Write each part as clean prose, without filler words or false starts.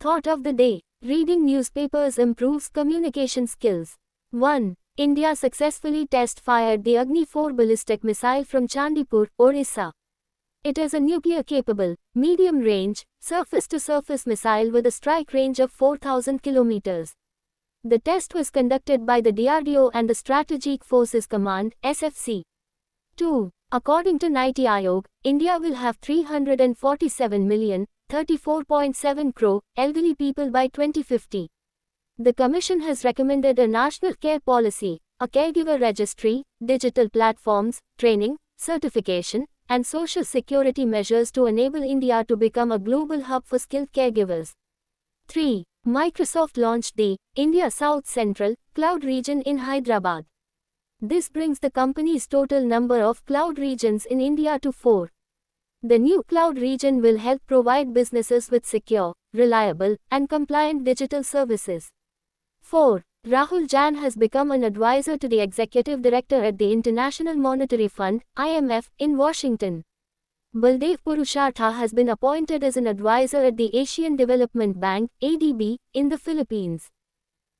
Thought of the day. Reading newspapers improves communication skills. 1. India successfully test-fired the Agni-4 ballistic missile from Chandipur, Orissa. It is a nuclear-capable, medium-range, surface-to-surface missile with a strike range of 4,000 kilometers. The test was conducted by the DRDO and the Strategic Forces Command, SFC. 2. According to Niti Aayog, India will have 347 million, 34.7 crore, elderly people by 2050. The Commission has recommended a national care policy, a caregiver registry, digital platforms, training, certification, and social security measures to enable India to become a global hub for skilled caregivers. 3. Microsoft launched the India South Central Cloud Region in Hyderabad. This brings the company's total number of cloud regions in India to 4. The new cloud region will help provide businesses with secure, reliable, and compliant digital services. 4. Rahul Jain has become an advisor to the executive director at the International Monetary Fund, IMF, in Washington. Baldev Purushartha has been appointed as an advisor at the Asian Development Bank, ADB, in the Philippines.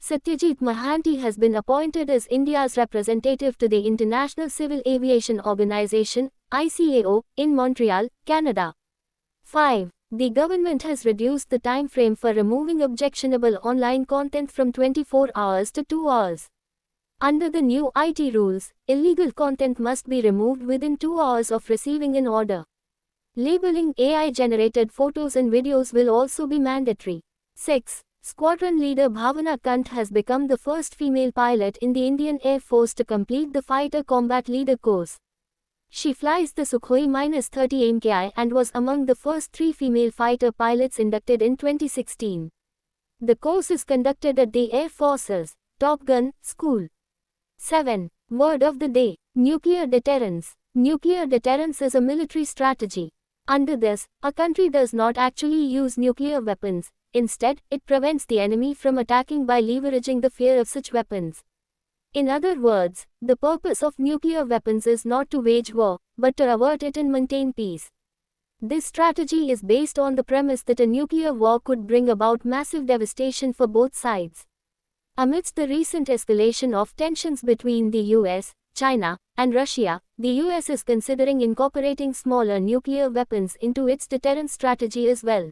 Satyajit Mahanti has been appointed as India's representative to the International Civil Aviation Organization, ICAO, in Montreal, Canada. 5. The government has reduced the time frame for removing objectionable online content from 24 hours to 2 hours. Under the new IT rules, illegal content must be removed within 2 hours of receiving an order. Labeling AI-generated photos and videos will also be mandatory. 6. Squadron leader Bhavana Kant has become the first female pilot in the Indian Air Force to complete the Fighter Combat Leader course. She flies the Sukhoi -30 MKI and was among the first 3 female fighter pilots inducted in 2016. The course is conducted at the Air Force's Top Gun School. 7. Word of the day. Nuclear deterrence. Nuclear deterrence is a military strategy. Under this, a country does not actually use nuclear weapons. Instead, it prevents the enemy from attacking by leveraging the fear of such weapons. In other words, the purpose of nuclear weapons is not to wage war, but to avert it and maintain peace. This strategy is based on the premise that a nuclear war could bring about massive devastation for both sides. Amidst the recent escalation of tensions between the US, China, and Russia, the US is considering incorporating smaller nuclear weapons into its deterrence strategy as well.